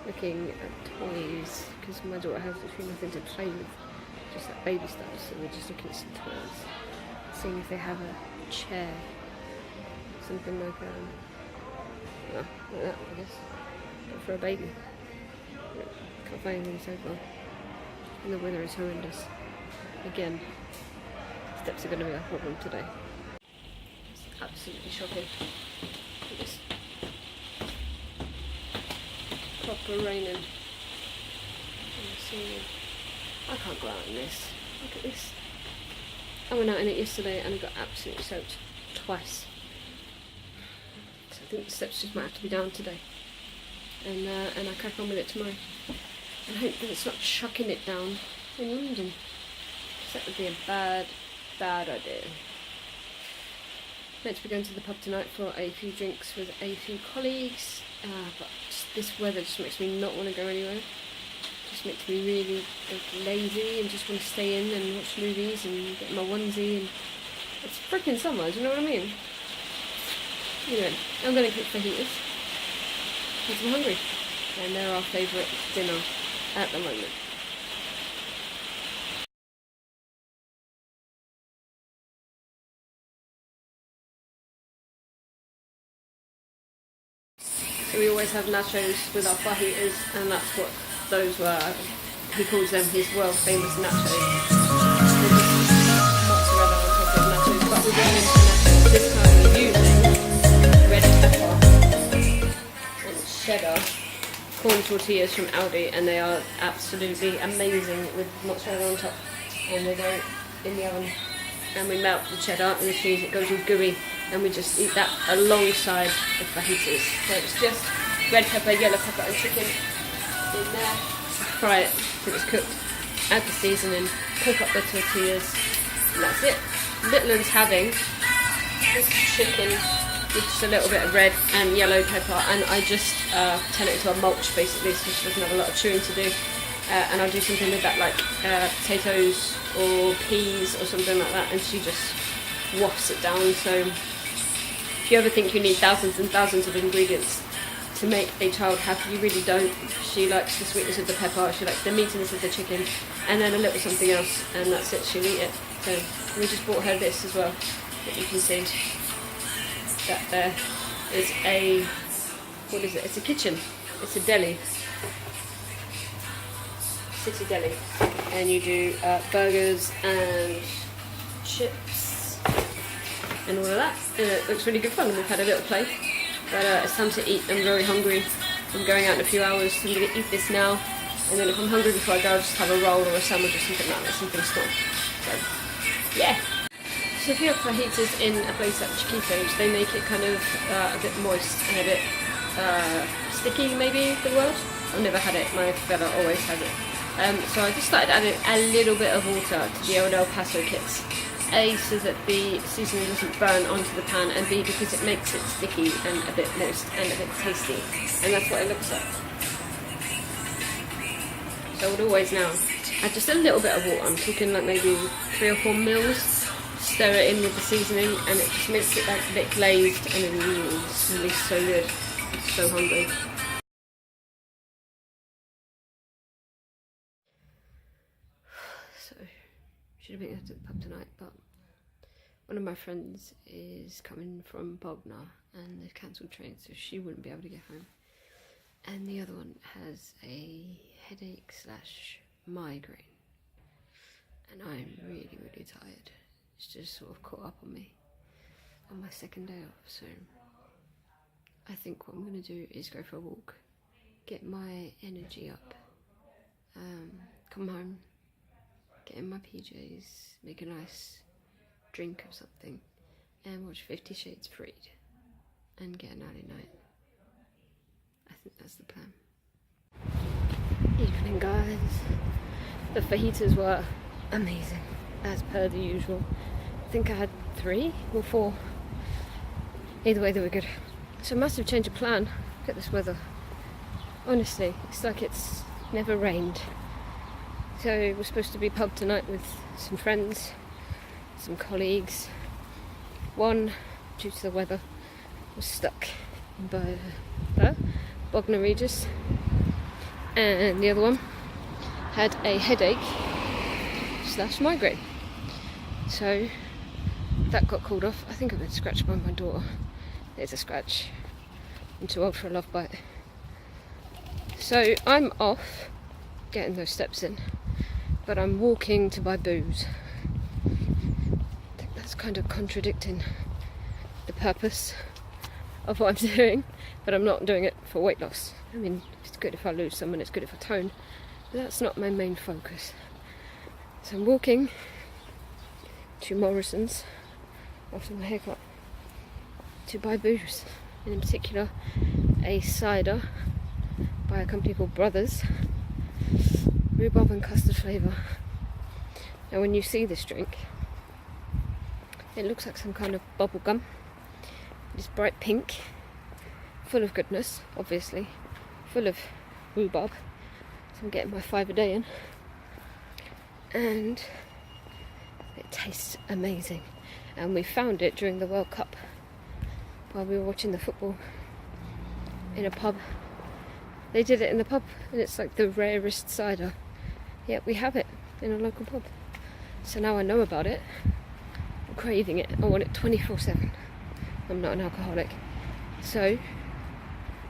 Looking at toys because my daughter has literally nothing to play with, just like baby stuff, so we're just looking at some toys, seeing if they have a chair, something like like that I guess, but for a baby. Can't find anything so far, and the weather is horrendous. Again, steps are going to be a problem today. It's absolutely shocking. It's proper raining. I can't go out in this. Look at this. I went out in it yesterday and I got absolutely soaked twice. So I think the steps just might have to be down today. And I crack on with it tomorrow. And hope that it's not chucking it down in London. Because that would be a bad, bad idea. Meant to be going to the pub tonight for a few drinks with a few colleagues. But this weather just makes me not want to go anywhere. Just makes me really lazy and just want to stay in and watch movies and get my onesie, and it's freaking summer, do you know what I mean? Anyway, I'm going to cook fajitas because I'm hungry, and they're our favourite dinner at the moment. So we always have nachos with our fajitas, and that's what those were. He calls them his world famous nachos. Mozzarella on top of nachos, but we're going into nachos. This time we're using red pepper and cheddar corn tortillas from Aldi, and they are absolutely amazing with mozzarella on top. And they go in the oven, and we melt the cheddar and the cheese. It goes all gooey, and we just eat that alongside the fajitas. So it's just red pepper, yellow pepper and chicken in there. Fry it till it's cooked, add the seasoning, cook up the tortillas, and that's it. Little one's having this chicken with just a little bit of red and yellow pepper, and I just turn it into a mulch basically, so she doesn't have a lot of chewing to do. And I'll do something with that, like potatoes or peas or something like that, and she just wafts it down. So if you ever think you need thousands and thousands of ingredients to make a child happy, you really don't. She likes the sweetness of the pepper, she likes the meatiness of the chicken, and then a little something else, and that's it, she'll eat it. So we just bought her this as well, that you can see. That there is a, what is it? It's a kitchen, it's a deli. City deli, and you do burgers and chips and all of that, and it looks really good fun. We've had a little play, but it's time to eat. I'm very hungry. I'm going out in a few hours, so I'm going to eat this now, and then if I'm hungry before I go, I'll just have a roll or a sandwich or something like that, something small. So yeah. So if you have fajitas in a place like Chiquitos, they make it kind of a bit moist and a bit sticky, maybe the word. I've never had it. My fella always has it. So I just started adding a little bit of water to the old El Paso kits. A, so that the seasoning doesn't burn onto the pan, and B, because it makes it sticky and a bit moist and a bit tasty. And that's what it looks like. So I would always now add just a little bit of water. I'm talking like maybe 3 or 4 mils. Stir it in with the seasoning, and it just makes it like a bit glazed, and it smells so good. I'm so hungry. So, should have been at the pub tonight, but one of my friends is coming from Bognor and they've cancelled trains, so she wouldn't be able to get home. And the other one has a headache / migraine, and I'm really, really tired. It's just sort of caught up on me on my second day off, so I think what I'm going to do is go for a walk, get my energy up, come home, get in my PJs, make a nice drink of something, and watch 50 Shades Freed, and get an early night. That's the plan. Evening, guys. The fajitas were amazing, as per the usual. I think I had 3 or 4. Either way, they were good. So massive change of plan. Look at this weather. Honestly, it's like it's never rained. So we're supposed to be pub tonight with some friends, some colleagues. One, due to the weather, was stuck by Bognor Regis, and the other one had a headache / migraine. So that got called off. I think I've been scratched by my daughter. There's a scratch. I'm too old for a love bite. So I'm off getting those steps in, but I'm walking to buy booze. I think that's kind of contradicting the purpose of what I'm doing, but I'm not doing it for weight loss. I mean, it's good if I lose some and it's good if I tone, but that's not my main focus. So I'm walking to Morrison's after my haircut to buy booze, and in particular a cider by a company called Brothers, rhubarb and custard flavour. Now when you see this drink, it looks like some kind of bubble gum. It's bright pink, full of goodness, obviously, full of rhubarb, so I'm getting my 5 a day in, and it tastes amazing. And we found it during the World Cup while we were watching the football in a pub. They did it in the pub, and it's like the rarest cider, yet we have it in a local pub. So now I know about it, I'm craving it, I want it 24/7. I'm not an alcoholic, so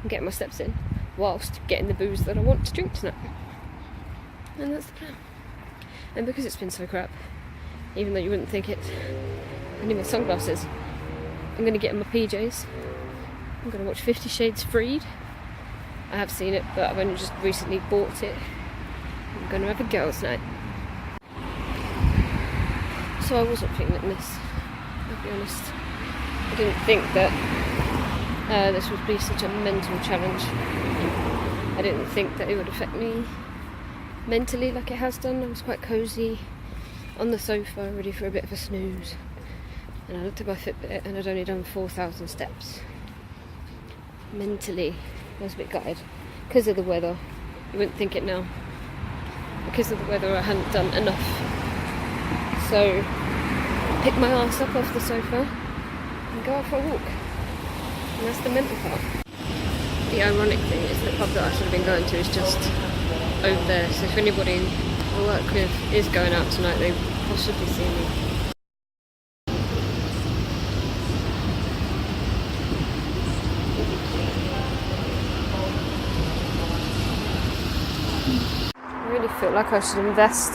I'm getting my steps in whilst getting the booze that I want to drink tonight, and that's the plan. And because it's been so crap, even though you wouldn't think it, I need my sunglasses. I'm going to get in my PJs. I'm going to watch 50 Shades Freed. I have seen it, but I've only just recently bought it. I'm going to have a girls' night. So I wasn't feeling this, I'll be honest. I didn't think that this would be such a mental challenge. I didn't think that it would affect me mentally like it has done. I was quite cosy on the sofa, ready for a bit of a snooze. And I looked at my Fitbit and I'd only done 4,000 steps. Mentally, I was a bit gutted. Because of the weather, you wouldn't think it now. Because of the weather, I hadn't done enough. So, I picked my ass up off the sofa and go out for a walk. And that's the mental part. The ironic thing is the pub that I should have been going to is just over there. So if anybody I work with is going out tonight, they possibly see me. I really feel like I should invest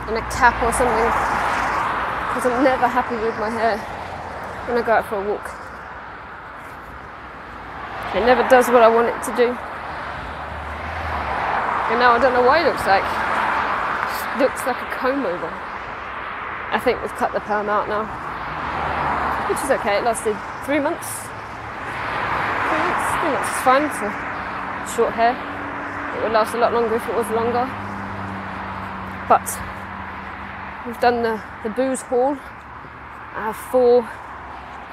in a cap or something, because I'm never happy with my hair when I go out for a walk. It never does what I want it to do. And now I don't know what it looks like. It looks like a comb over. I think we've cut the perm out now, which is okay. It lasted 3 months. 3 months? 3 months is fine for short hair. It would last a lot longer if it was longer. But we've done the booze haul. I have 4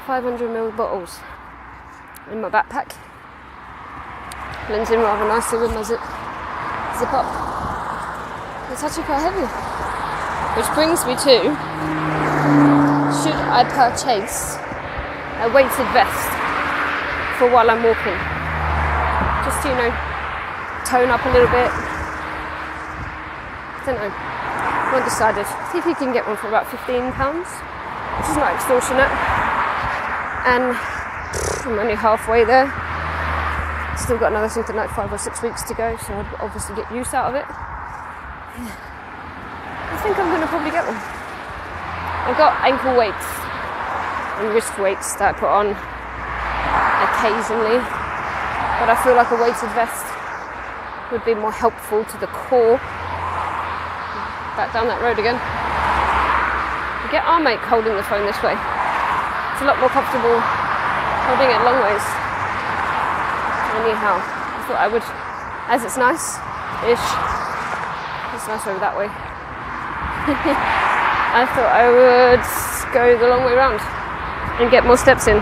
500ml bottles in my backpack. Blends in rather nicely with my zip up. It's actually quite heavy. Which brings me to, should I purchase a weighted vest for while I'm walking? Just to, tone up a little bit. I don't know. I'm undecided. I think you can get one for about £15, which is not extortionate. And I'm only halfway there. Still got another something like 5 or 6 weeks to go, so I'd obviously get use out of it. I think I'm going to probably get one. I've got ankle weights and wrist weights that I put on occasionally, but I feel like a weighted vest would be more helpful to the core. Back down that road again. You get arm ache holding the phone this way. It's a lot more comfortable holding it long ways. Anyhow, I thought I would, as it's nice-ish. It's nice over that way. I thought I would go the long way round and get more steps in,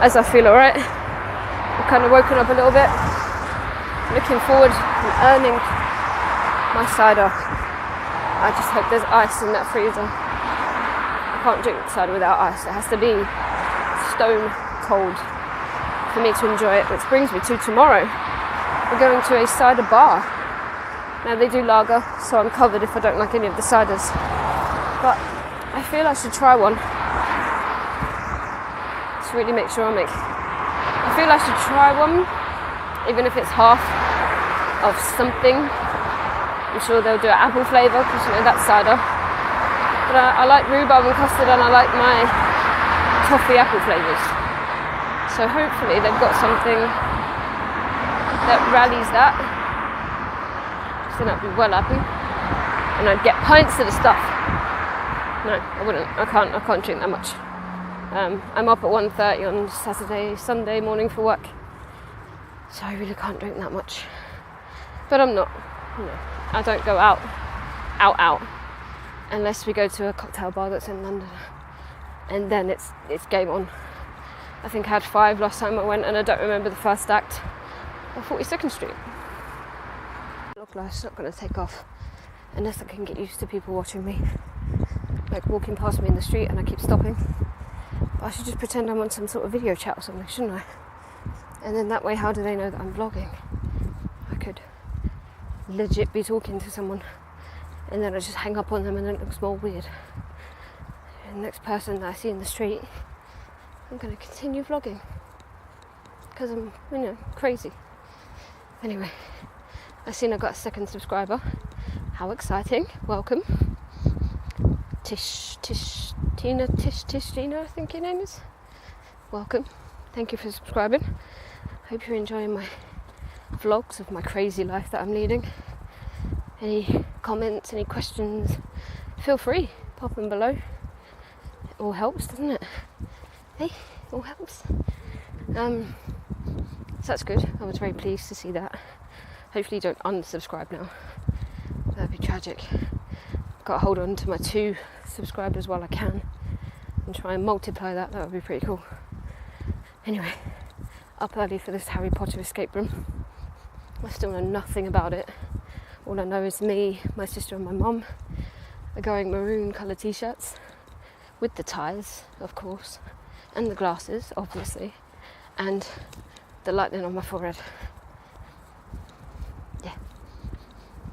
as I feel alright. I've kind of woken up a little bit, looking forward and earning my cider. I just hope there's ice in that freezer. I can't drink cider without ice. It has to be stone cold for me to enjoy it, which brings me to tomorrow. We're going to a cider bar. Now they do lager, so I'm covered if I don't like any of the ciders. But I feel I should try one. To really make sure I feel I should try one, even if it's half of something. I'm sure they'll do an apple flavour, because you know that's cider. But I like rhubarb and custard, and I like my toffee apple flavours. So hopefully they've got something that rallies that. So I'd be well happy, and I'd get pints of the stuff. No, I wouldn't. I can't drink that much. I'm up at 1:30 on Sunday morning for work, so I really can't drink that much. But I'm not. I don't go out, unless we go to a cocktail bar that's in London, and then it's game on. I think I had 5 last time I went, and I don't remember the first act of 42nd Street. It's not going to take off unless I can get used to people watching me, like walking past me in the street and I keep stopping. But I should just pretend I'm on some sort of video chat or something, shouldn't I? And then that way, how do they know that I'm vlogging? I could legit be talking to someone and then I just hang up on them and then it looks more weird. And the next person that I see in the street, I'm going to continue vlogging because I'm, crazy. Anyway, I've seen I got a second subscriber. How exciting. Welcome. Tina, I think your name is. Welcome. Thank you for subscribing. Hope you're enjoying my vlogs of my crazy life that I'm leading. Any comments, any questions, feel free. Pop them below. It all helps, doesn't it? Hey, it all helps. So that's good. I was very pleased to see that. Hopefully you don't unsubscribe now. That'd be tragic. Got to hold on to my 2 subscribers while I can and try and multiply that. That would be pretty cool. Anyway, up early for this Harry Potter escape room. I still know nothing about it. All I know is me, my sister and my mum are going maroon colour t-shirts with the ties, of course, and the glasses, obviously, and the lightning on my forehead. Yeah.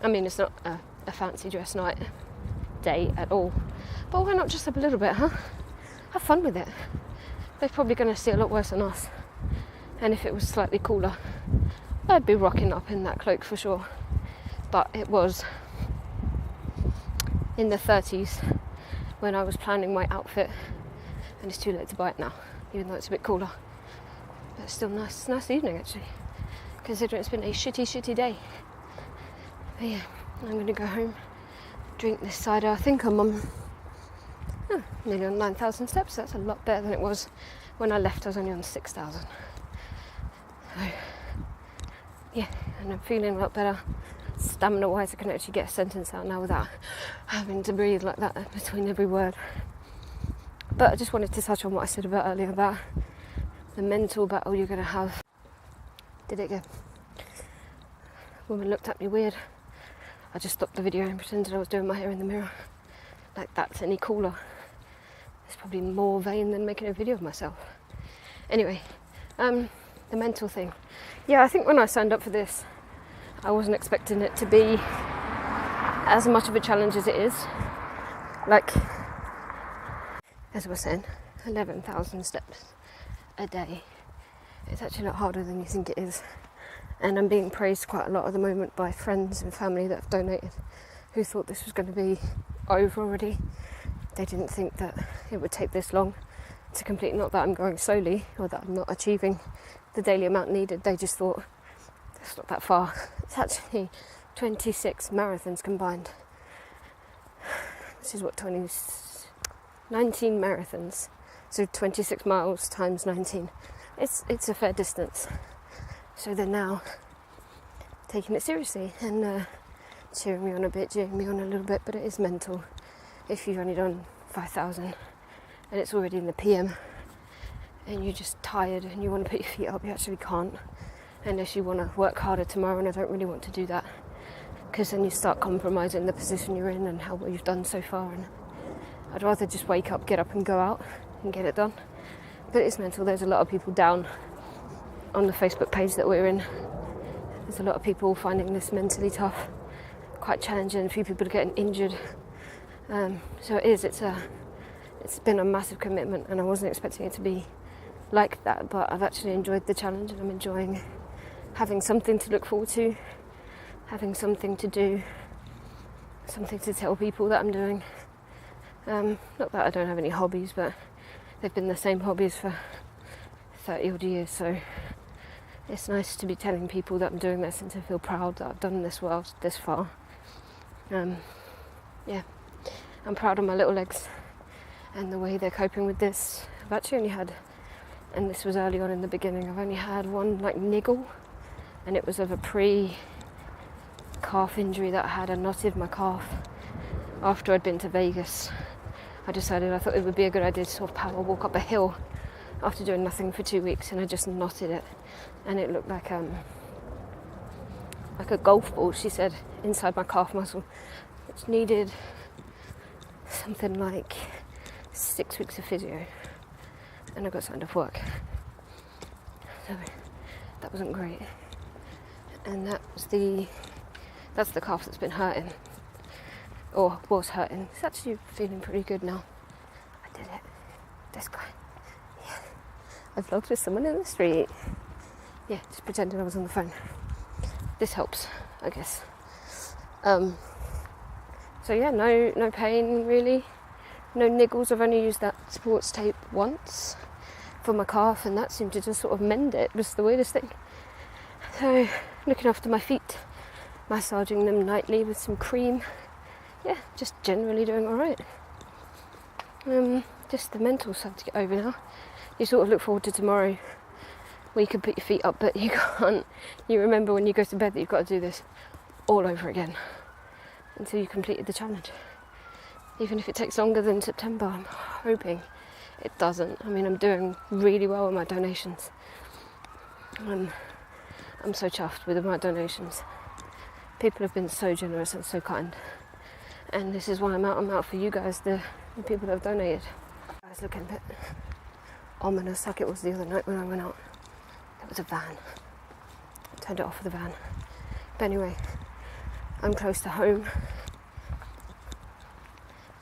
I mean, it's not a fancy dress night day at all. But why not dress up a little bit, huh? Have fun with it. They're probably going to see a lot worse than us. And if it was slightly cooler, I'd be rocking up in that cloak for sure. But it was in the 30s when I was planning my outfit, and it's too late to buy it now, even though it's a bit cooler. But it's still nice. It's a nice evening actually, considering it's been a shitty day. But yeah, I'm going to go home, drink this cider. I think I'm on nearly on 9,000 steps. That's a lot better than it was when I left. I was only on 6,000. So yeah, and I'm feeling a lot better. Stamina wise, I can actually get a sentence out now without having to breathe like that between every word. But I just wanted to touch on what I said about earlier about the mental battle you're going to have. Did it go? Woman looked at me weird. I just stopped the video and pretended I was doing my hair in the mirror. Like that's any cooler. It's probably more vain than making a video of myself. Anyway, the mental thing. Yeah, I think when I signed up for this, I wasn't expecting it to be as much of a challenge as it is. Like, as I was saying, 11,000 steps a day. It's actually a lot harder than you think it is. And I'm being praised quite a lot at the moment by friends and family that have donated, who thought this was going to be over already. They didn't think that it would take this long to complete. Not that I'm going slowly or that I'm not achieving the daily amount needed. They just thought it's not that far. It's actually 26 marathons combined. This is what 19 marathons. So 26 miles times 19. It's a fair distance. So they're now taking it seriously and cheering me on a bit, jeering me on a little bit, but it is mental if you've only done 5,000 and it's already in the PM and you're just tired and you want to put your feet up. You actually can't unless you want to work harder tomorrow, and I don't really want to do that because then you start compromising the position you're in and how well you've done so far, and I'd rather just wake up, get up and go out and get it done. But it's mental. There's a lot of people down on the Facebook page that we're in. There's a lot of people finding this mentally tough, quite challenging. A few people are getting injured. So it's been a massive commitment, and I wasn't expecting it to be like that, but I've actually enjoyed the challenge, and I'm enjoying having something to look forward to, having something to do, something to tell people that I'm doing. Not that I don't have any hobbies, but they've been the same hobbies for 30 odd years, so it's nice to be telling people that I'm doing this and to feel proud that I've done this well this far. Yeah, I'm proud of my little legs and the way they're coping with this. I've actually only had, and this was early on in the beginning, I've only had one like niggle, and it was of a pre-calf injury that I had. I knotted my calf after I'd been to Vegas. I thought it would be a good idea to sort of power walk up a hill after doing nothing for 2 weeks, and I just knotted it, and it looked like a golf ball, she said, inside my calf muscle, which needed something like 6 weeks of physio, and I got signed off work. So that wasn't great, and that's the calf that's been hurting, or was hurting. It's actually feeling pretty good now. I did it. This guy. Yeah. I vlogged with someone in the street. Yeah, just pretending I was on the phone. This helps, I guess. So yeah, no pain really. No niggles. I've only used that sports tape once for my calf, and that seemed to just sort of mend it. It was the weirdest thing. So looking after my feet, massaging them nightly with some cream. Yeah, just generally doing alright. Just the mental stuff to get over now. You sort of look forward to tomorrow where you can put your feet up, but you can't. You remember when you go to bed that you've got to do this all over again until you completed the challenge. Even if it takes longer than September, I'm hoping it doesn't. I mean, I'm doing really well with my donations. I'm so chuffed with my donations. People have been so generous and so kind. And this is why I'm out for you guys, the people that have donated. I was looking a bit ominous like it was the other night when I went out. There was a van. I turned it off with the van. But anyway, I'm close to home.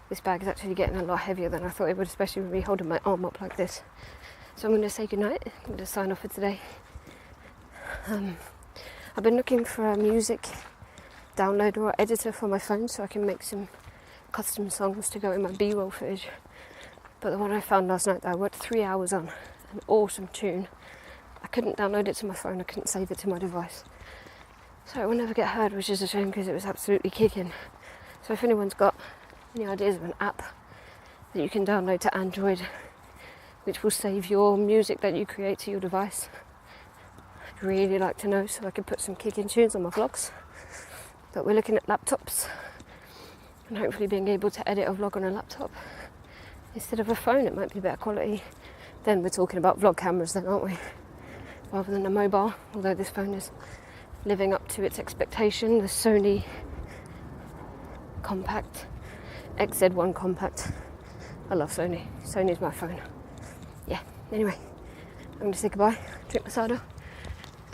This bag is actually getting a lot heavier than I thought it would, especially with me holding my arm up like this. So I'm going to say goodnight. I'm going to sign off for today. I've been looking for a music downloader or editor for my phone so I can make some custom songs to go in my B-roll footage. But the one I found last night that I worked 3 hours on, an awesome tune, I couldn't download it to my phone, I couldn't save it to my device. So it will never get heard, which is a shame because it was absolutely kicking. So if anyone's got any ideas of an app that you can download to Android which will save your music that you create to your device, I'd really like to know so I can put some kicking tunes on my vlogs. But we're looking at laptops and hopefully being able to edit a vlog on a laptop instead of a phone. It might be better quality. Then we're talking about vlog cameras then, aren't we? Rather than a mobile, although this phone is living up to its expectation. The Sony Compact, XZ1 Compact. I love Sony. Sony's my phone. Yeah, anyway, I'm going to say goodbye, drink my cider,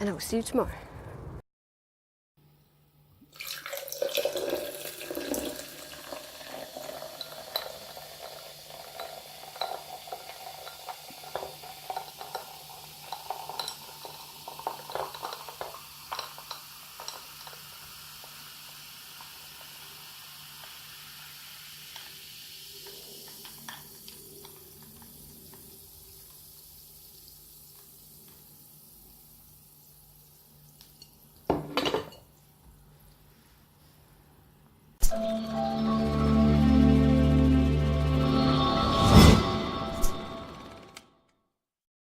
and I will see you tomorrow.